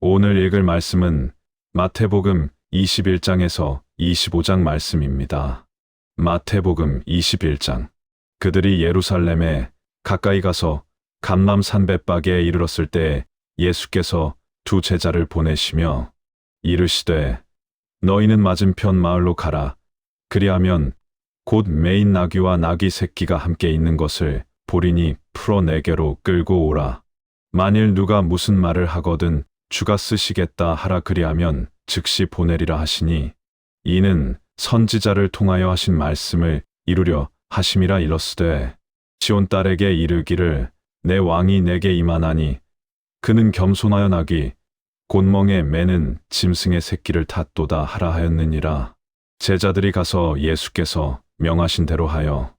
오늘 읽을 말씀은 마태복음 21장에서 25장 말씀입니다. 마태복음 21장. 그들이 예루살렘에 가까이 가서 감람산 벳박에 이르렀을 때 예수께서 두 제자를 보내시며 이르시되 너희는 맞은편 마을로 가라. 그리하면 곧 매인 나귀와 나귀 새끼가 함께 있는 것을 보리니 풀어 내게로 끌고 오라. 만일 누가 무슨 말을 하거든 주가 쓰시겠다 하라 그리하면 즉시 보내리라 하시니 이는 선지자를 통하여 하신 말씀을 이루려 하심이라 일렀으되 시온 딸에게 이르기를 내 왕이 내게 임하나니 그는 겸손하여 나귀 곤멍에 매는 짐승의 새끼를 탔도다 하라 하였느니라. 제자들이 가서 예수께서 명하신 대로 하여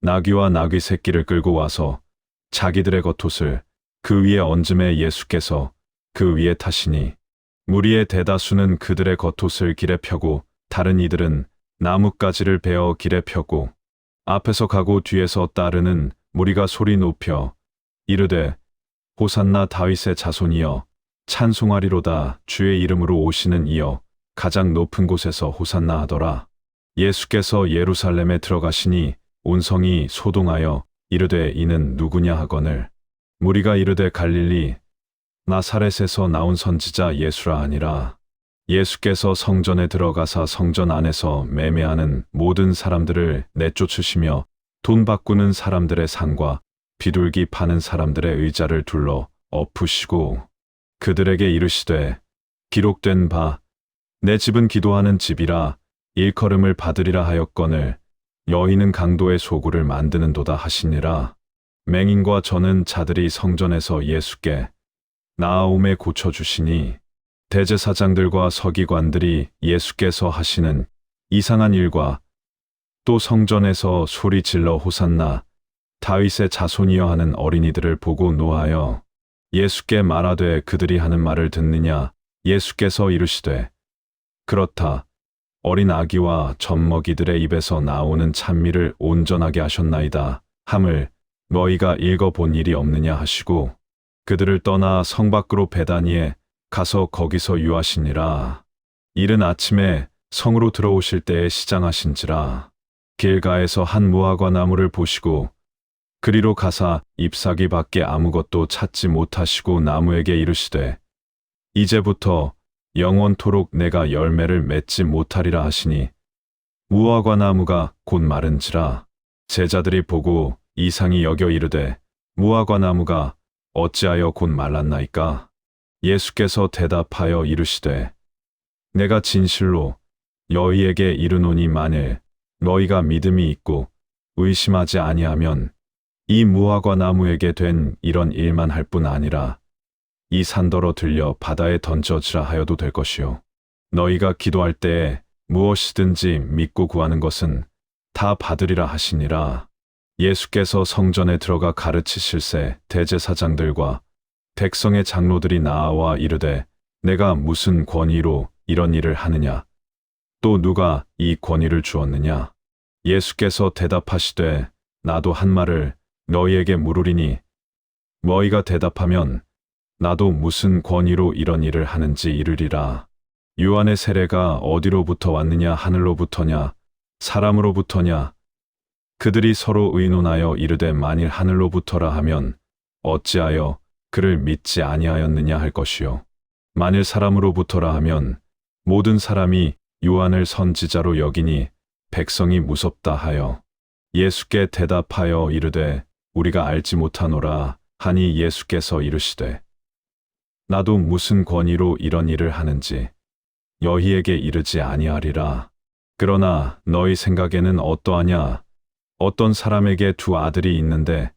나귀와 나귀 새끼를 끌고 와서 자기들의 겉옷을 그 위에 얹음에 예수께서 그 위에 타시니 무리의 대다수는 그들의 겉옷을 길에 펴고 다른 이들은 나뭇가지를 베어 길에 펴고 앞에서 가고 뒤에서 따르는 무리가 소리 높여 이르되 호산나 다윗의 자손이여 찬송하리로다. 주의 이름으로 오시는 이여 가장 높은 곳에서 호산나 하더라. 예수께서 예루살렘에 들어가시니 온 성이 소동하여 이르되 이는 누구냐 하거늘 무리가 이르되 갈릴리 나사렛에서 나온 선지자 예수라 하니라. 예수께서 성전에 들어가사 성전 안에서 매매하는 모든 사람들을 내쫓으시며 돈 바꾸는 사람들의 상과 비둘기 파는 사람들의 의자를 둘러 엎으시고 그들에게 이르시되 기록된 바 내 집은 기도하는 집이라 일컬음을 받으리라 하였거늘 여인은 강도의 소굴을 만드는도다 하시니라. 맹인과 저는 자들이 성전에서 예수께 나아옴에 고쳐주시니 대제사장들과 서기관들이 예수께서 하시는 이상한 일과 또 성전에서 소리 질러 호산나 다윗의 자손이여 하는 어린이들을 보고 노하여 예수께 말하되 그들이 하는 말을 듣느냐. 예수께서 이르시되 그렇다. 어린 아기와 젖먹이들의 입에서 나오는 찬미를 온전하게 하셨나이다 함을 너희가 읽어본 일이 없느냐 하시고 그들을 떠나 성 밖으로 베다니에 가서 거기서 유하시니라. 이른 아침에 성으로 들어오실 때에 시장하신지라. 길가에서 한 무화과 나무를 보시고 그리로 가사 잎사귀 밖에 아무것도 찾지 못하시고 나무에게 이르시되 이제부터 영원토록 내가 열매를 맺지 못하리라 하시니 무화과 나무가 곧 마른지라. 제자들이 보고 이상히 여겨 이르되 무화과 나무가 어찌하여 곧 말랐나이까. 예수께서 대답하여 이르시되 내가 진실로 너희에게 이르노니 만일 너희가 믿음이 있고 의심하지 아니하면 이 무화과 나무에게 된 이런 일만 할 뿐 아니라 이 산더러 들려 바다에 던져지라 하여도 될 것이요. 너희가 기도할 때에 무엇이든지 믿고 구하는 것은 다 받으리라 하시니라. 예수께서 성전에 들어가 가르치실새 대제사장들과 백성의 장로들이 나와 이르되 내가 무슨 권위로 이런 일을 하느냐. 또 누가 이 권위를 주었느냐. 예수께서 대답하시되 나도 한 말을 너희에게 물으리니 너희가 대답하면 나도 무슨 권위로 이런 일을 하는지 이르리라. 요한의 세례가 어디로부터 왔느냐 하늘로부터냐 사람으로부터냐. 그들이 서로 의논하여 이르되 만일 하늘로부터라 하면 어찌하여 그를 믿지 아니하였느냐 할 것이요. 만일 사람으로부터라 하면 모든 사람이 요한을 선지자로 여기니 백성이 무섭다 하여 예수께 대답하여 이르되 우리가 알지 못하노라 하니 예수께서 이르시되 나도 무슨 권위로 이런 일을 하는지 너희에게 이르지 아니하리라. 그러나 너희 생각에는 어떠하냐. 어떤 사람에게 두 아들이 있는데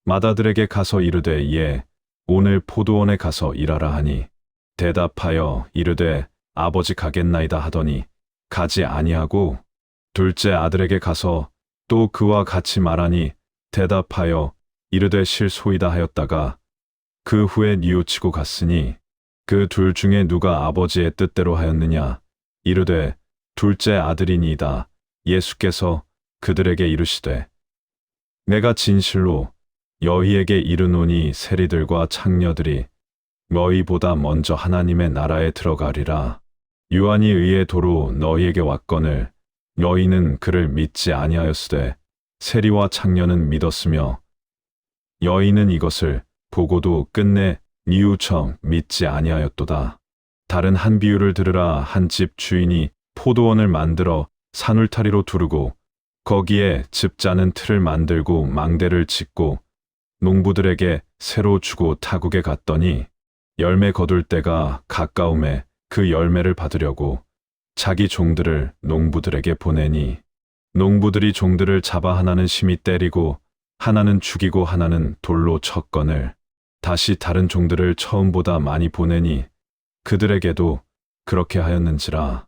맏아들에게 가서 이르되 예 오늘 포도원에 가서 일하라 하니 대답하여 이르되 아버지 가겠나이다 하더니 가지 아니하고 둘째 아들에게 가서 또 그와 같이 말하니 대답하여 이르되 실소이다 하였다가 그 후에 뉘우치고 갔으니 그 둘 중에 누가 아버지의 뜻대로 하였느냐. 이르되 둘째 아들이니이다. 예수께서 그들에게 이르시되 내가 진실로 너희에게 이르노니 세리들과 창녀들이 너희보다 먼저 하나님의 나라에 들어가리라. 요한이 의의 도로 너희에게 왔거늘 너희는 그를 믿지 아니하였으되 세리와 창녀는 믿었으며 너희는 이것을 보고도 끝내 뉘우쳐 믿지 아니하였도다. 다른 한 비유를 들으라. 한 집 주인이 포도원을 만들어 산울타리로 두르고 거기에 즙자는 틀을 만들고 망대를 짓고 농부들에게 새로 주고 타국에 갔더니 열매 거둘 때가 가까움에 그 열매를 받으려고 자기 종들을 농부들에게 보내니 농부들이 종들을 잡아 하나는 심히 때리고 하나는 죽이고 하나는 돌로 쳤거늘 다시 다른 종들을 처음보다 많이 보내니 그들에게도 그렇게 하였는지라.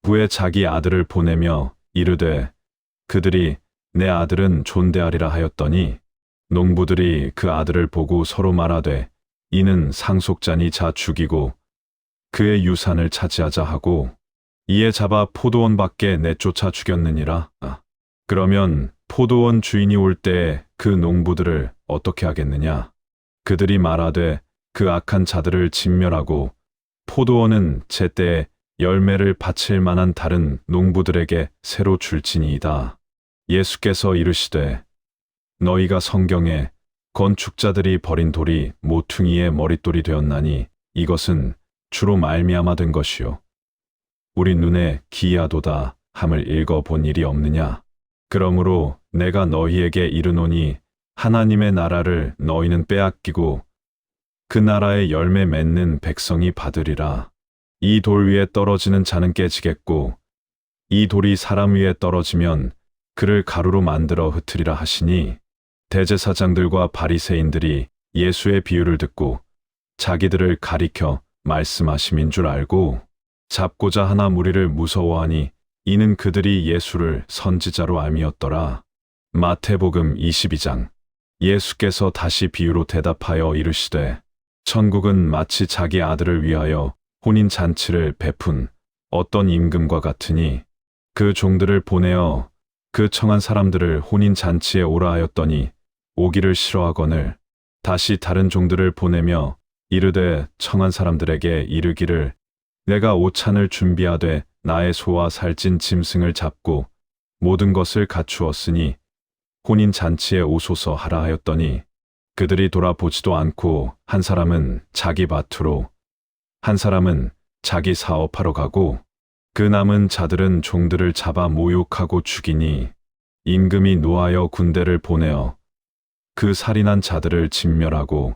후에 자기 아들을 보내며 이르되 그들이 내 아들은 존대하리라 하였더니 농부들이 그 아들을 보고 서로 말하되 이는 상속자니 자 죽이고 그의 유산을 차지하자 하고 이에 잡아 포도원 밖에 내쫓아 죽였느니라. 그러면 포도원 주인이 올 때에 그 농부들을 어떻게 하겠느냐? 그들이 말하되 그 악한 자들을 진멸하고 포도원은 제때에 열매를 바칠 만한 다른 농부들에게 새로 줄지니이다. 예수께서 이르시되 너희가 성경에 건축자들이 버린 돌이 모퉁이의 머릿돌이 되었나니 이것은 주로 말미암아 된 것이요 우리 눈에 기이하도다 함을 읽어본 일이 없느냐. 그러므로 내가 너희에게 이르노니 하나님의 나라를 너희는 빼앗기고 그 나라의 열매 맺는 백성이 받으리라. 이 돌 위에 떨어지는 자는 깨지겠고 이 돌이 사람 위에 떨어지면 그를 가루로 만들어 흩으리라 하시니 대제사장들과 바리새인들이 예수의 비유를 듣고 자기들을 가리켜 말씀하심인 줄 알고 잡고자 하나 무리를 무서워하니 이는 그들이 예수를 선지자로 알미었더라. 마태복음 22장. 예수께서 다시 비유로 대답하여 이르시되 천국은 마치 자기 아들을 위하여 혼인 잔치를 베푼 어떤 임금과 같으니 그 종들을 보내어 그 청한 사람들을 혼인 잔치에 오라 하였더니 오기를 싫어하거늘 다시 다른 종들을 보내며 이르되 청한 사람들에게 이르기를 내가 오찬을 준비하되 나의 소와 살찐 짐승을 잡고 모든 것을 갖추었으니 혼인 잔치에 오소서 하라 하였더니 그들이 돌아보지도 않고 한 사람은 자기 밭으로 한 사람은 자기 사업하러 가고 그 남은 자들은 종들을 잡아 모욕하고 죽이니 임금이 노하여 군대를 보내어 그 살인한 자들을 진멸하고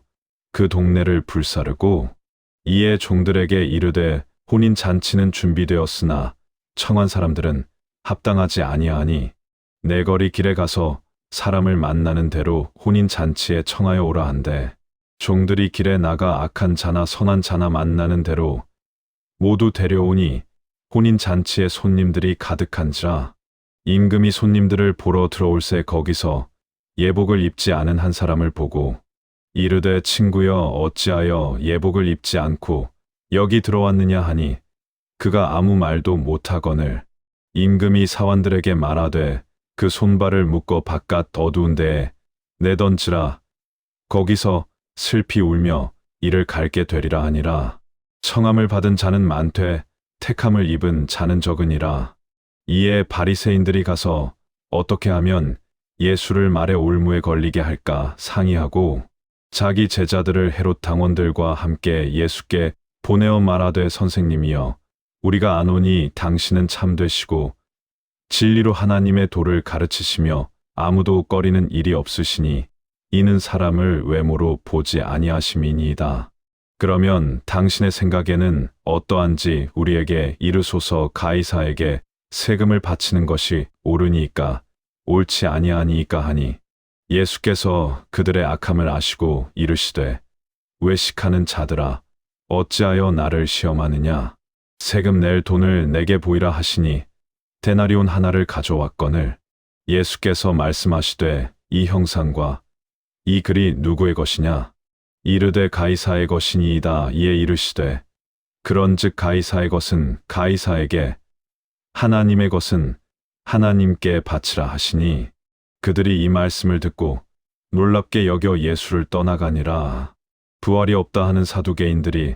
그 동네를 불사르고 이에 종들에게 이르되 혼인 잔치는 준비되었으나 청한 사람들은 합당하지 아니하니 내거리 길에 가서 사람을 만나는 대로 혼인 잔치에 청하여 오라 한대 종들이 길에 나가 악한 자나 선한 자나 만나는 대로 모두 데려오니 혼인 잔치에 손님들이 가득한지라. 임금이 손님들을 보러 들어올새 거기서 예복을 입지 않은 한 사람을 보고 이르되 친구여 어찌하여 예복을 입지 않고 여기 들어왔느냐 하니 그가 아무 말도 못하거늘 임금이 사환들에게 말하되 그 손발을 묶어 바깥 어두운 데에 내던지라. 거기서 슬피 울며 이를 갈게 되리라 하니라. 청함을 받은 자는 많되 택함을 입은 자는 적으니라. 이에 바리새인들이 가서 어떻게 하면 예수를 말의 올무에 걸리게 할까 상의하고 자기 제자들을 헤롯 당원들과 함께 예수께 보내어 말하되 선생님이여 우리가 아노니 당신은 참되시고 진리로 하나님의 도를 가르치시며 아무도 꺼리는 일이 없으시니 이는 사람을 외모로 보지 아니하심이니이다. 그러면 당신의 생각에는 어떠한지 우리에게 이르소서. 가이사에게 세금을 바치는 것이 옳으니까 옳지 아니하니까 하니 예수께서 그들의 악함을 아시고 이르시되 외식하는 자들아 어찌하여 나를 시험하느냐. 세금 낼 돈을 내게 보이라 하시니 데나리온 하나를 가져왔거늘 예수께서 말씀하시되 이 형상과 이 글이 누구의 것이냐. 이르되 가이사의 것이니이다. 이에 이르시되 그런즉 가이사의 것은 가이사에게 하나님의 것은 하나님께 바치라 하시니 그들이 이 말씀을 듣고 놀랍게 여겨 예수를 떠나가니라. 부활이 없다 하는 사두개인들이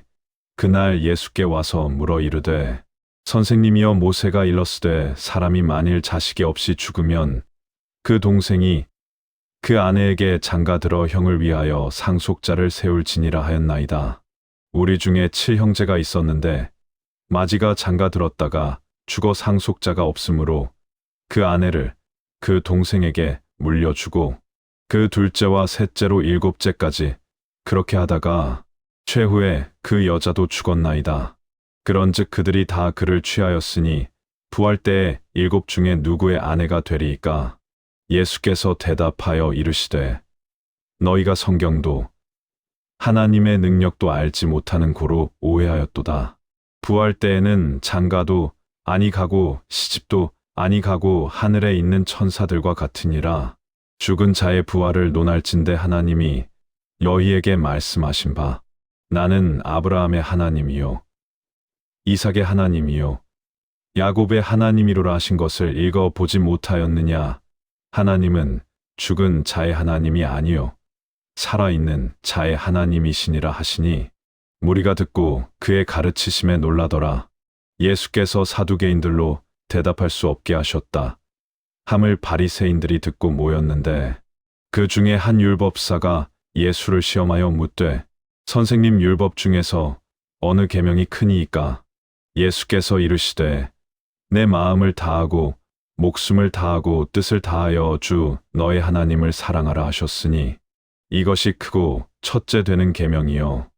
그날 예수께 와서 물어 이르되 선생님이여 모세가 일렀으되 사람이 만일 자식이 없이 죽으면 그 동생이 그 아내에게 장가들어 형을 위하여 상속자를 세울지니라 하였나이다. 우리 중에 7형제가 있었는데 마지가 장가들었다가 죽어 상속자가 없으므로 그 아내를 그 동생에게 물려주고 그 둘째와 셋째로 7째까지 그렇게 하다가 최후에 그 여자도 죽었나이다. 그런즉 그들이 다 그를 취하였으니 부활 때에 7 중에 누구의 아내가 되리이까? 예수께서 대답하여 이르시되 너희가 성경도 하나님의 능력도 알지 못하는 고로 오해하였도다. 부활 때에는 장가도 아니 가고 시집도 아니 가고 하늘에 있는 천사들과 같으니라. 죽은 자의 부활을 논할진대 하나님이 너희에게 말씀하신 바 나는 아브라함의 하나님이요 이삭의 하나님이요 야곱의 하나님이로라 하신 것을 읽어 보지 못하였느냐? 하나님은 죽은 자의 하나님이 아니요 살아있는 자의 하나님이시니라 하시니 무리가 듣고 그의 가르치심에 놀라더라. 예수께서 사두개인들로 대답할 수 없게 하셨다. 함을 바리새인들이 듣고 모였는데 그 중에 한 율법사가 예수를 시험하여 묻되 선생님 율법 중에서 어느 계명이 크니이까? 예수께서 이르시되 내 마음을 다하고 목숨을 다하고 뜻을 다하여 주 너의 하나님을 사랑하라 하셨으니 이것이 크고 첫째 되는 계명이요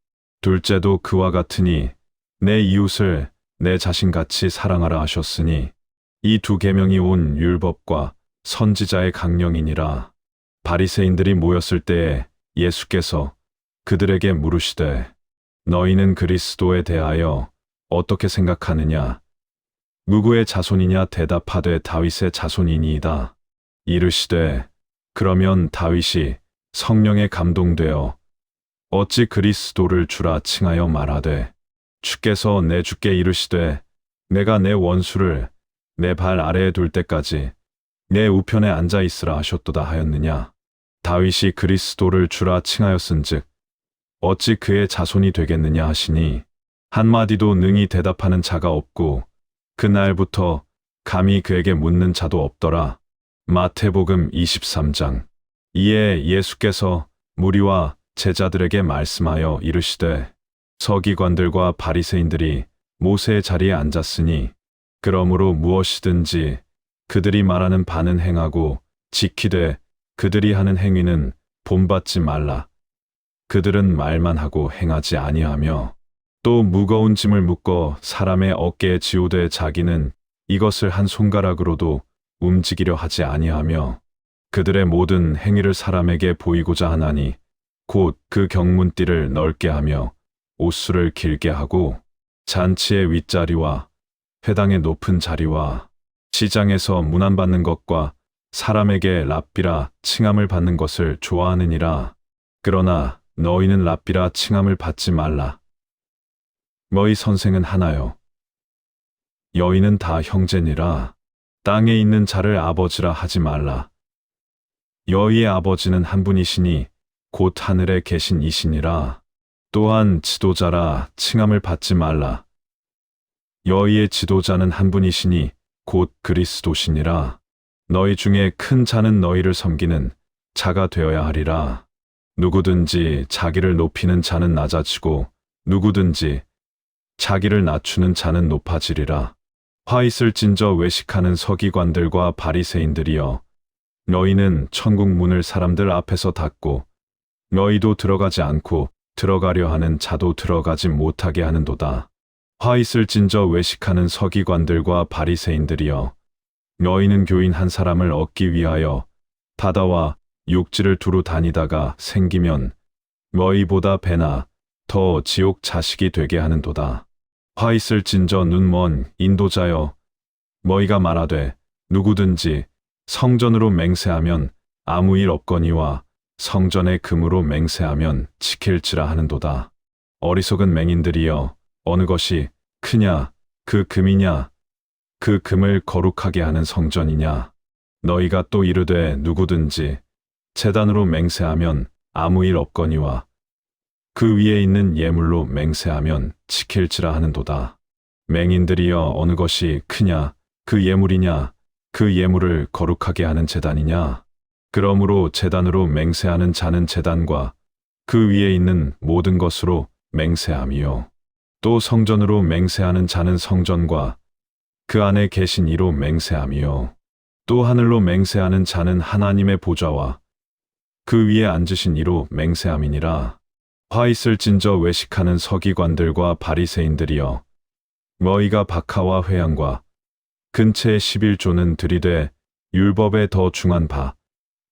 둘째도 그와 같으니 내 이웃을 내 자신같이 사랑하라 하셨으니 이 2 계명이 온 율법과 선지자의 강령이니라. 바리새인들이 모였을 때에 예수께서 그들에게 물으시되 너희는 그리스도에 대하여 어떻게 생각하느냐? 누구의 자손이냐? 대답하되 다윗의 자손이니이다. 이르시되 그러면 다윗이 성령에 감동되어 어찌 그리스도를 주라 칭하여 말하되 주께서 내 주께 이르시되 내가 내 원수를 내 발 아래에 둘 때까지 내 우편에 앉아 있으라 하셨도다 하였느냐? 다윗이 그리스도를 주라 칭하였은즉 어찌 그의 자손이 되겠느냐 하시니 한마디도 능히 대답하는 자가 없고 그날부터 감히 그에게 묻는 자도 없더라. 마태복음 23장. 이에 예수께서 무리와 제자들에게 말씀하여 이르시되 서기관들과 바리새인들이 모세의 자리에 앉았으니 그러므로 무엇이든지 그들이 말하는 바는 행하고 지키되 그들이 하는 행위는 본받지 말라. 그들은 말만 하고 행하지 아니하며 또 무거운 짐을 묶어 사람의 어깨에 지우되 자기는 이것을 한 손가락으로도 움직이려 하지 아니하며 그들의 모든 행위를 사람에게 보이고자 하나니 곧 그 경문띠를 넓게 하며 옷수를 길게 하고 잔치의 윗자리와 회당의 높은 자리와 시장에서 문안받는 것과 사람에게 랍비라 칭함을 받는 것을 좋아하느니라. 그러나 너희는 랍비라 칭함을 받지 말라. 너희 선생은 하나요. 여인은 다 형제니라. 땅에 있는 자를 아버지라 하지 말라. 여희의 아버지는 한 분이시니 곧 하늘에 계신 이시니라. 또한 지도자라 칭함을 받지 말라. 여희의 지도자는 한 분이시니 곧 그리스도시니라. 너희 중에 큰 자는 너희를 섬기는 자가 되어야 하리라. 누구든지 자기를 높이는 자는 낮아지고 누구든지 자기를 낮추는 자는 높아지리라. 화 있을진저 외식하는 서기관들과 바리새인들이여 너희는 천국 문을 사람들 앞에서 닫고 너희도 들어가지 않고 들어가려 하는 자도 들어가지 못하게 하는도다. 화 있을진저 외식하는 서기관들과 바리새인들이여 너희는 교인 한 사람을 얻기 위하여 바다와 육지를 두루 다니다가 생기면 너희보다 배나 더 지옥 자식이 되게 하는도다. 화 있을진저 눈먼 인도자여 너희가 말하되 누구든지 성전으로 맹세하면 아무 일 없거니와 성전의 금으로 맹세하면 지킬지라 하는도다. 어리석은 맹인들이여 어느 것이 크냐 그 금이냐 그 금을 거룩하게 하는 성전이냐. 너희가 또 이르되 누구든지 제단으로 맹세하면 아무 일 없거니와 그 위에 있는 예물로 맹세하면 지킬지라 하는도다. 맹인들이여 어느 것이 크냐 그 예물이냐 그 예물을 거룩하게 하는 제단이냐. 그러므로 제단으로 맹세하는 자는 제단과 그 위에 있는 모든 것으로 맹세함이요. 또 성전으로 맹세하는 자는 성전과 그 안에 계신 이로 맹세함이요. 또 하늘로 맹세하는 자는 하나님의 보좌와 그 위에 앉으신 이로 맹세함이니라. 화 있을진저 외식하는 서기관들과 바리새인들이여 너희가 박하와 회양과 근체의 11조는 들이되 율법에 더 중한 바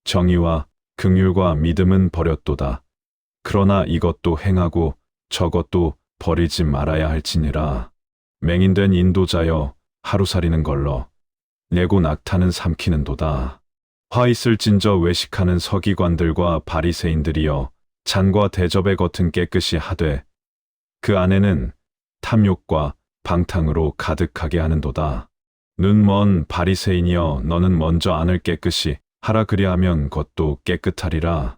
정의와 긍휼과 믿음은 버렸도다. 그러나 이것도 행하고 저것도 버리지 말아야 할지니라. 맹인된 인도자여 하루살이는 걸러 내고 낙타는 삼키는도다. 화 있을진저 외식하는 서기관들과 바리새인들이여 잔과 대접의 겉은 깨끗이 하되 그 안에는 탐욕과 방탕으로 가득하게 하는도다. 눈먼 바리새인이여 너는 먼저 안을 깨끗이 하라 그리하면 겉도 깨끗하리라.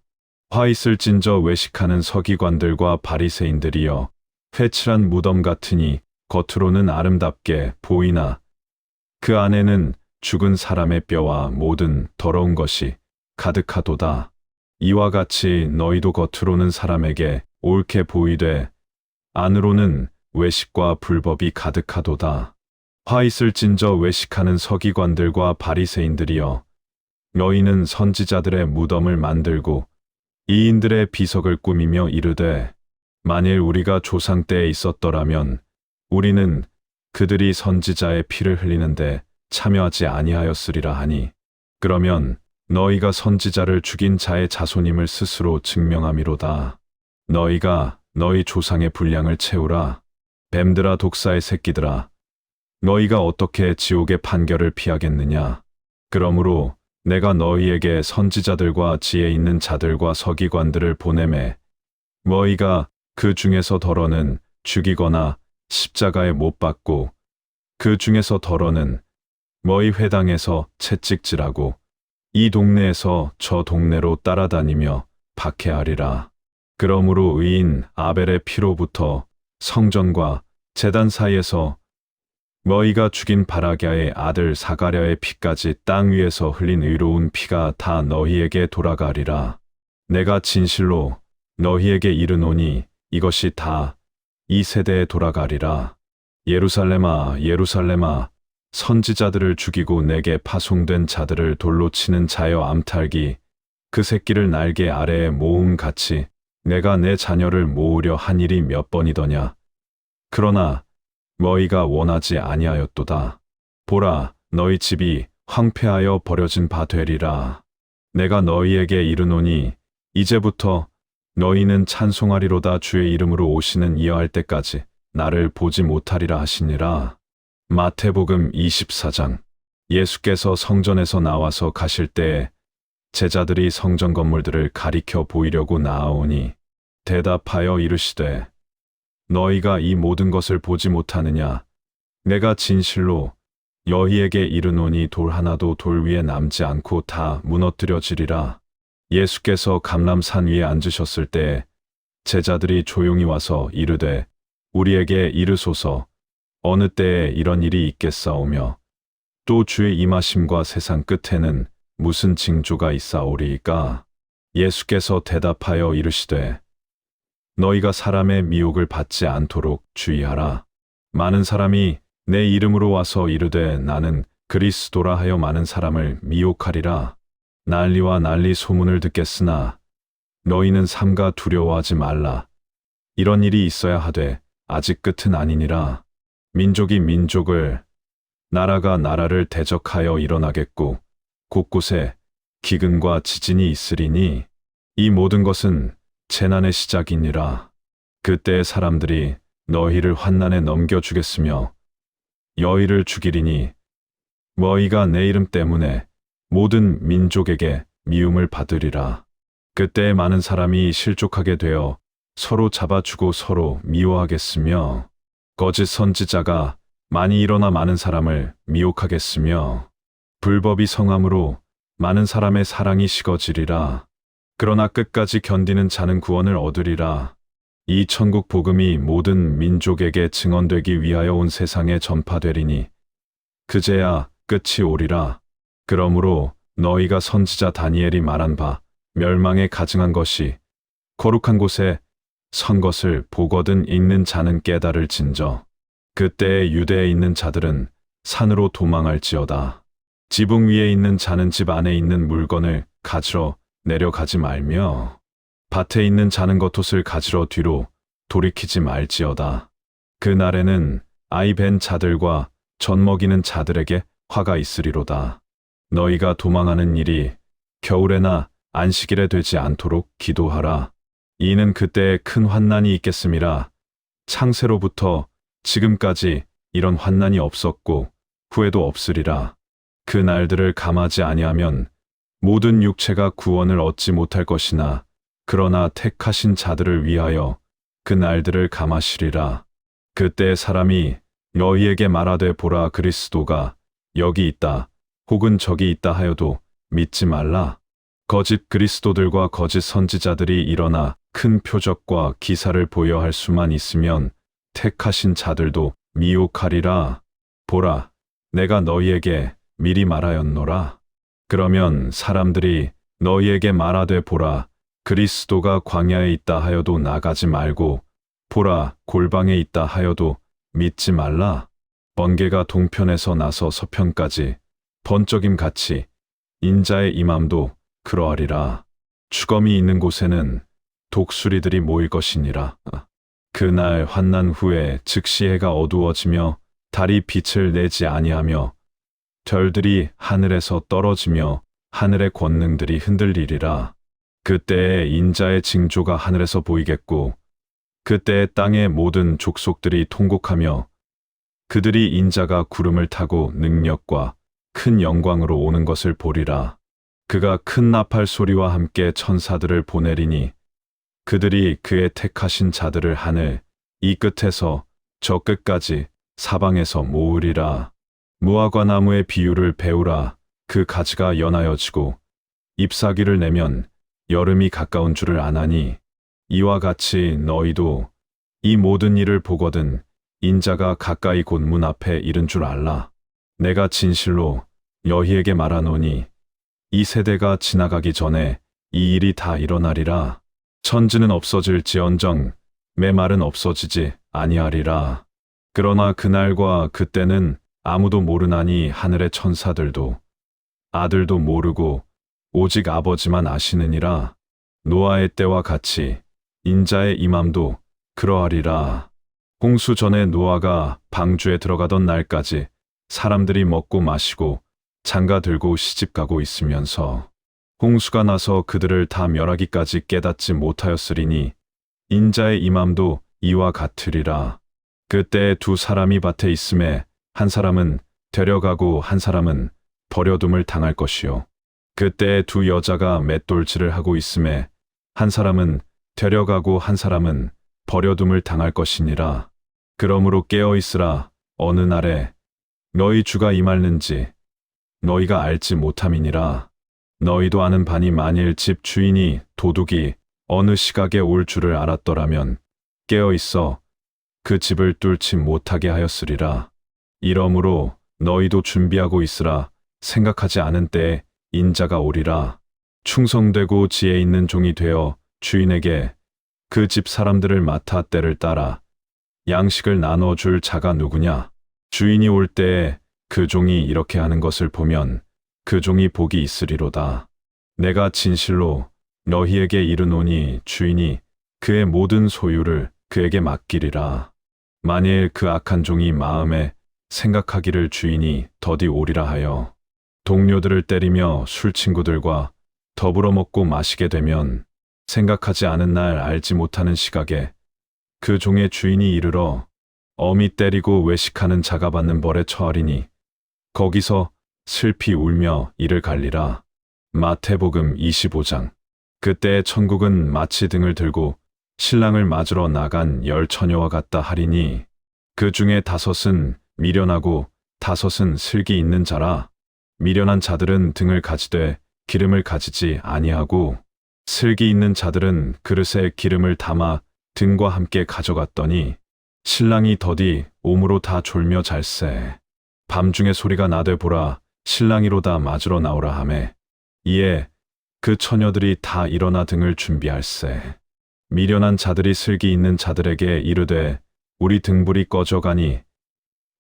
화 있을진저 외식하는 서기관들과 바리새인들이여 회칠한 무덤 같으니 겉으로는 아름답게 보이나 그 안에는 죽은 사람의 뼈와 모든 더러운 것이 가득하도다. 이와 같이 너희도 겉으로는 사람에게 옳게 보이되 안으로는 외식과 불법이 가득하도다. 화 있을진저 외식하는 서기관들과 바리새인들이여 너희는 선지자들의 무덤을 만들고 이인들의 비석을 꾸미며 이르되 만일 우리가 조상 때에 있었더라면 우리는 그들이 선지자의 피를 흘리는데 참여하지 아니하였으리라 하니 그러면 너희가 선지자를 죽인 자의 자손임을 스스로 증명함이로다. 너희가 너희 조상의 분량을 채우라. 뱀들아 독사의 새끼들아 너희가 어떻게 지옥의 판결을 피하겠느냐. 그러므로 내가 너희에게 선지자들과 지혜 있는 자들과 서기관들을 보내매 너희가 그 중에서 더러는 죽이거나 십자가에 못 박고 그 중에서 더러는 너희 회당에서 채찍질하고 이 동네에서 저 동네로 따라다니며 박해하리라. 그러므로 의인 아벨의 피로부터 성전과 제단 사이에서 너희가 죽인 바라기아의 아들 사가랴의 피까지 땅 위에서 흘린 의로운 피가 다 너희에게 돌아가리라. 내가 진실로 너희에게 이르노니 이것이 다 이 세대에 돌아가리라. 예루살렘아 예루살렘아 선지자들을 죽이고 내게 파송된 자들을 돌로 치는 자여 암탈기 그 새끼를 날개 아래에 모음같이 내가 내 자녀를 모으려 한 일이 몇 번이더냐. 그러나 너희가 원하지 아니하였도다. 보라 너희 집이 황폐하여 버려진 바 되리라. 내가 너희에게 이르노니 이제부터 너희는 찬송하리로다. 주의 이름으로 오시는 이어 할 때까지 나를 보지 못하리라 하시니라. 마태복음 24장. 예수께서 성전에서 나와서 가실 때에 제자들이 성전 건물들을 가리켜 보이려고 나아오니 대답하여 이르시되 너희가 이 모든 것을 보지 못하느냐. 내가 진실로 너희에게 이르노니 돌 하나도 돌 위에 남지 않고 다 무너뜨려지리라. 예수께서 감람산 위에 앉으셨을 때에 제자들이 조용히 와서 이르되 우리에게 이르소서 어느 때에 이런 일이 있겠사오며 또 주의 임하심과 세상 끝에는 무슨 징조가 있사오리이까. 예수께서 대답하여 이르시되 너희가 사람의 미혹을 받지 않도록 주의하라. 많은 사람이 내 이름으로 와서 이르되 나는 그리스도라 하여 많은 사람을 미혹하리라. 난리와 난리 소문을 듣겠으나 너희는 삼가 두려워하지 말라. 이런 일이 있어야 하되 아직 끝은 아니니라. 민족이 민족을 나라가 나라를 대적하여 일어나겠고 곳곳에 기근과 지진이 있으리니 이 모든 것은 재난의 시작이니라. 그때의 사람들이 너희를 환난에 넘겨주겠으며 너희를 죽이리니 너희가 내 이름 때문에 모든 민족에게 미움을 받으리라. 그때 많은 사람이 실족하게 되어 서로 잡아주고 서로 미워하겠으며 거짓 선지자가 많이 일어나 많은 사람을 미혹하겠으며 불법이 성함으로 많은 사람의 사랑이 식어지리라. 그러나 끝까지 견디는 자는 구원을 얻으리라. 이 천국 복음이 모든 민족에게 증언되기 위하여 온 세상에 전파되리니 그제야 끝이 오리라. 그러므로 너희가 선지자 다니엘이 말한 바 멸망에 가증한 것이 거룩한 곳에 선 것을 보거든 읽는 자는 깨달을진저. 그때에 유대에 있는 자들은 산으로 도망할지어다. 지붕 위에 있는 자는 집 안에 있는 물건을 가지러 내려가지 말며 밭에 있는 자는 겉옷을 가지러 뒤로 돌이키지 말지어다. 그날에는 아이 벤 자들과 젖 먹이는 자들에게 화가 있으리로다. 너희가 도망하는 일이 겨울에나 안식일에 되지 않도록 기도하라. 이는 그때에 큰 환난이 있겠음이라. 창세로부터 지금까지 이런 환난이 없었고 후에도 없으리라. 그 날들을 감하지 아니하면 모든 육체가 구원을 얻지 못할 것이나 그러나 택하신 자들을 위하여 그 날들을 감하시리라. 그때 사람이 너희에게 말하되 보라 그리스도가 여기 있다 혹은 저기 있다 하여도 믿지 말라. 거짓 그리스도들과 거짓 선지자들이 일어나 큰 표적과 기사를 보여 할 수만 있으면 택하신 자들도 미혹하리라. 보라, 내가 너희에게 미리 말하였노라. 그러면 사람들이 너희에게 말하되 보라, 그리스도가 광야에 있다 하여도 나가지 말고 보라, 골방에 있다 하여도 믿지 말라. 번개가 동편에서 나서 서편까지 번쩍임 같이 인자의 임함도 그러하리라. 추검이 있는 곳에는 독수리들이 모일 것이니라. 그날 환난 후에 즉시 해가 어두워지며 달이 빛을 내지 아니하며 별들이 하늘에서 떨어지며 하늘의 권능들이 흔들리리라. 그때에 인자의 징조가 하늘에서 보이겠고 그때에 땅의 모든 족속들이 통곡하며 그들이 인자가 구름을 타고 능력과 큰 영광으로 오는 것을 보리라. 그가 큰 나팔 소리와 함께 천사들을 보내리니 그들이 그의 택하신 자들을 하늘 이 끝에서 저 끝까지 사방에서 모으리라. 무화과 나무의 비유를 배우라. 그 가지가 연하여지고 잎사귀를 내면 여름이 가까운 줄을 아나니 이와 같이 너희도 이 모든 일을 보거든 인자가 가까이 곧 문 앞에 이른 줄 알라. 내가 진실로 너희에게 말하노니 이 세대가 지나가기 전에 이 일이 다 일어나리라. 천지는 없어질지언정 내 말은 없어지지 아니하리라. 그러나 그날과 그때는 아무도 모르나니 하늘의 천사들도 아들도 모르고 오직 아버지만 아시느니라. 노아의 때와 같이 인자의 임함도 그러하리라. 홍수 전에 노아가 방주에 들어가던 날까지 사람들이 먹고 마시고 장가 들고 시집가고 있으면서 홍수가 나서 그들을 다 멸하기까지 깨닫지 못하였으리니 인자의 임함도 이와 같으리라. 그때 두 사람이 밭에 있음에 한 사람은 데려가고 한 사람은 버려둠을 당할 것이요. 그때 두 여자가 맷돌질을 하고 있음에 한 사람은 데려가고 한 사람은 버려둠을 당할 것이니라. 그러므로 깨어 있으라. 어느 날에 너희 주가 임할는지 너희가 알지 못함이니라. 너희도 아는 바니 만일 집 주인이 도둑이 어느 시각에 올 줄을 알았더라면 깨어 있어 그 집을 뚫지 못하게 하였으리라. 이러므로 너희도 준비하고 있으라. 생각하지 않은 때에 인자가 오리라. 충성되고 지혜 있는 종이 되어 주인에게 그 집 사람들을 맡아 때를 따라 양식을 나눠줄 자가 누구냐? 주인이 올 때에 그 종이 이렇게 하는 것을 보면 그 종이 복이 있으리로다. 내가 진실로 너희에게 이르노니 주인이 그의 모든 소유를 그에게 맡기리라. 만일 그 악한 종이 마음에 생각하기를 주인이 더디 오리라 하여 동료들을 때리며 술 친구들과 더불어 먹고 마시게 되면 생각하지 않은 날 알지 못하는 시각에 그 종의 주인이 이르러 엄히 때리고 외식하는 자가 받는 벌에 처하리니 거기서 슬피 울며 이를 갈리라. 마태복음 25장. 그때 천국은 마치 등을 들고 신랑을 맞으러 나간 10 처녀와 같다 하리니 그 중에 5은 미련하고 5은 슬기 있는 자라. 미련한 자들은 등을 가지되 기름을 가지지 아니하고 슬기 있는 자들은 그릇에 기름을 담아 등과 함께 가져갔더니 신랑이 더디 오므로 다 졸며 잘세. 밤중에 소리가 나되 보라 신랑이로다 맞으러 나오라 하매 이에 그 처녀들이 다 일어나 등을 준비할세. 미련한 자들이 슬기 있는 자들에게 이르되 우리 등불이 꺼져가니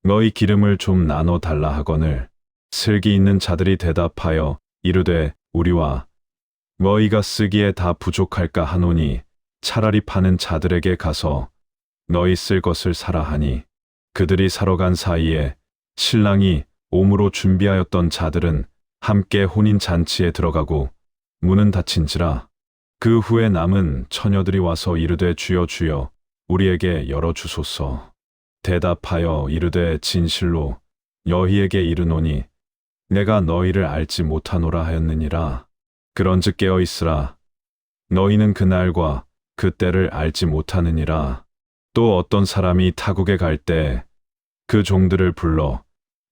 너희 기름을 좀 나눠 달라 하거늘 슬기 있는 자들이 대답하여 이르되 우리와 너희가 쓰기에 다 부족할까 하노니 차라리 파는 자들에게 가서 너희 쓸 것을 사라 하니 그들이 사러 간 사이에 신랑이 오므로 준비하였던 자들은 함께 혼인 잔치에 들어가고 문은 닫힌지라. 그 후에 남은 처녀들이 와서 이르되 주여 주여 우리에게 열어 주소서. 대답하여 이르되 진실로 너희에게 이르노니 내가 너희를 알지 못하노라 하였느니라. 그런즉 깨어 있으라. 너희는 그날과 그 때를 알지 못하느니라. 또 어떤 사람이 타국에 갈 때 그 종들을 불러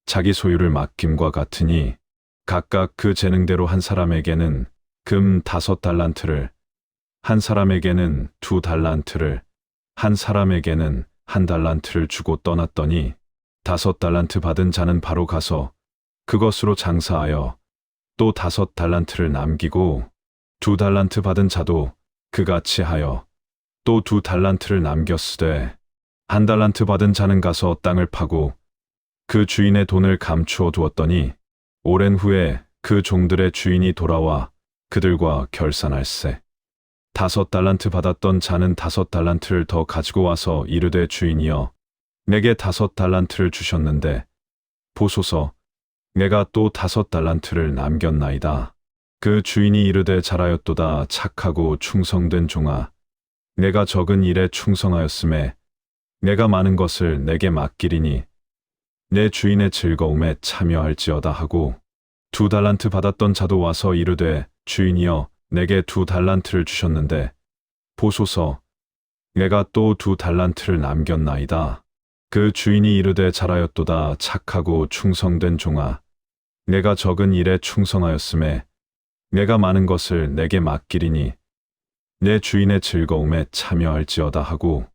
자기 소유를 맡김과 같으니 각각 그 재능대로 한 사람에게는 금 5달란트를, 한 사람에게는 2달란트를, 한 사람에게는 1달란트를 주고 떠났더니 5달란트 받은 자는 바로 가서 그것으로 장사하여 또 5달란트를 남기고 2달란트 받은 자도 그같이 하여 또 2달란트를 남겼으되 1달란트 받은 자는 가서 땅을 파고 그 주인의 돈을 감추어 두었더니 오랜 후에 그 종들의 주인이 돌아와 그들과 결산할세. 5달란트 받았던 자는 5달란트를 더 가지고 와서 이르되 주인이여 내게 5달란트를 주셨는데 보소서 내가 또 5달란트를 남겼나이다. 그 주인이 이르되 잘하였도다 착하고 충성된 종아 내가 적은 일에 충성하였음에 내가 많은 것을 내게 맡기리니 내 주인의 즐거움에 참여할지어다 하고 2달란트 받았던 자도 와서 이르되 주인이여 내게 2달란트를 주셨는데 보소서 내가 또 2달란트를 남겼나이다. 그 주인이 이르되 잘하였도다 착하고 충성된 종아 내가 적은 일에 충성하였음에 내가 많은 것을 내게 맡기리니 내 주인의 즐거움에 참여할지어다 하고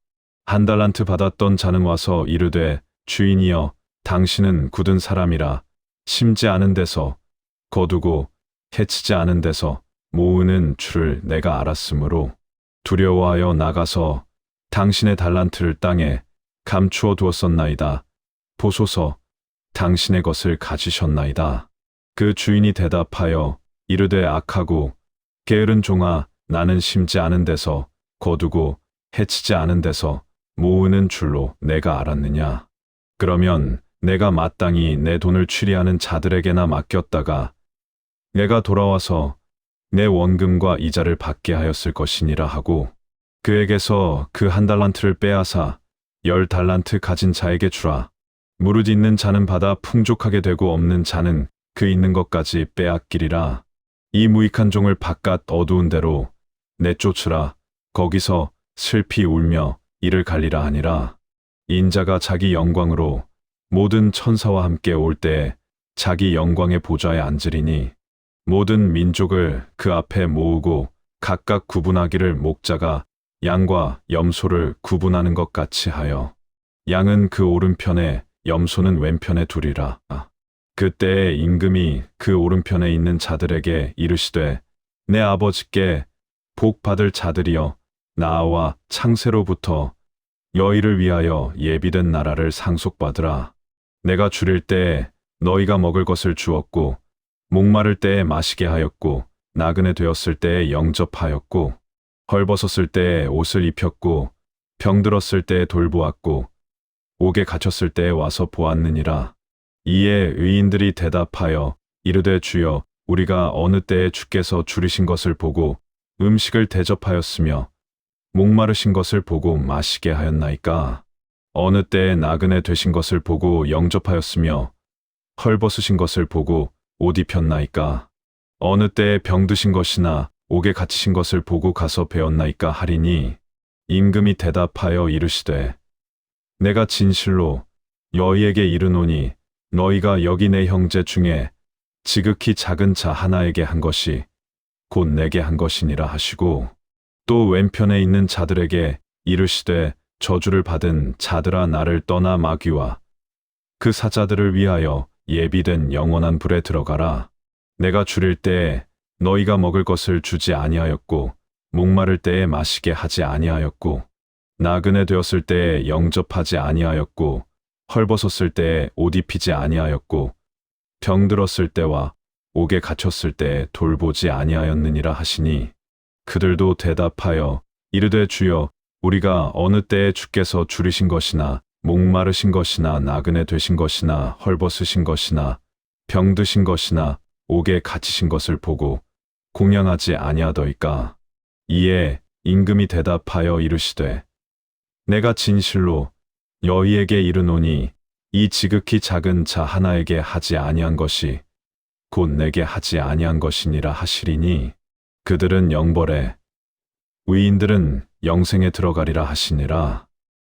1달란트 받았던 자는 와서 이르되 주인이여 당신은 굳은 사람이라 심지 않은 데서 거두고 해치지 않은 데서 모으는 줄을 내가 알았으므로 두려워하여 나가서 당신의 달란트를 땅에 감추어 두었었나이다. 보소서 당신의 것을 가지셨나이다. 그 주인이 대답하여 이르되 악하고 게으른 종아 나는 심지 않은 데서 거두고 해치지 않은 데서 모으는 줄로 내가 알았느냐. 그러면 내가 마땅히 내 돈을 취리하는 자들에게나 맡겼다가 내가 돌아와서 내 원금과 이자를 받게 하였을 것이니라 하고 그에게서 그 1달란트를 빼앗아 10달란트 가진 자에게 주라. 무릇 있는 자는 받아 풍족하게 되고 없는 자는 그 있는 것까지 빼앗기리라. 이 무익한 종을 바깥 어두운 데로 내쫓으라. 거기서 슬피 울며 이를 갈리라 하니라. 인자가 자기 영광으로 모든 천사와 함께 올 때에 자기 영광의 보좌에 앉으리니 모든 민족을 그 앞에 모으고 각각 구분하기를 목자가 양과 염소를 구분하는 것 같이 하여 양은 그 오른편에 염소는 왼편에 두리라. 그때에 임금이 그 오른편에 있는 자들에게 이르시되 내 아버지께 복 받을 자들이여 나와 창세로부터 너희를 위하여 예비된 나라를 상속받으라. 내가 줄일 때에 너희가 먹을 것을 주었고 목마를 때에 마시게 하였고 나그네 되었을 때에 영접하였고 헐벗었을 때에 옷을 입혔고 병들었을 때에 돌보았고 옥에 갇혔을 때에 와서 보았느니라. 이에 의인들이 대답하여 이르되 주여 우리가 어느 때에 주께서 줄이신 것을 보고 음식을 대접하였으며 목마르신 것을 보고 마시게 하였나이까. 어느 때에 나그네 되신 것을 보고 영접하였으며 헐벗으신 것을 보고 옷 입혔나이까. 어느 때에 병드신 것이나 옥에 갇히신 것을 보고 가서 배웠나이까 하리니 임금이 대답하여 이르시되 내가 진실로 너희에게 이르노니 너희가 여기 내 형제 중에 지극히 작은 자 하나에게 한 것이 곧 내게 한 것이니라 하시고 또 왼편에 있는 자들에게 이르시되 저주를 받은 자들아 나를 떠나 마귀와 그 사자들을 위하여 예비된 영원한 불에 들어가라. 내가 줄일 때에 너희가 먹을 것을 주지 아니하였고 목마를 때에 마시게 하지 아니하였고 나그네 되었을 때에 영접하지 아니하였고 헐벗었을 때에 옷 입히지 아니하였고 병들었을 때와 옥에 갇혔을 때에 돌보지 아니하였느니라 하시니 그들도 대답하여 이르되 주여 우리가 어느 때에 주께서 줄이신 것이나 목마르신 것이나 나그네 되신 것이나 헐벗으신 것이나 병드신 것이나 옥에 갇히신 것을 보고 공양하지 아니하더이까. 이에 임금이 대답하여 이르시되 내가 진실로 너희에게 이르노니 이 지극히 작은 자 하나에게 하지 아니한 것이 곧 내게 하지 아니한 것이니라 하시리니 그들은 영벌에 의인들은 영생에 들어가리라 하시니라.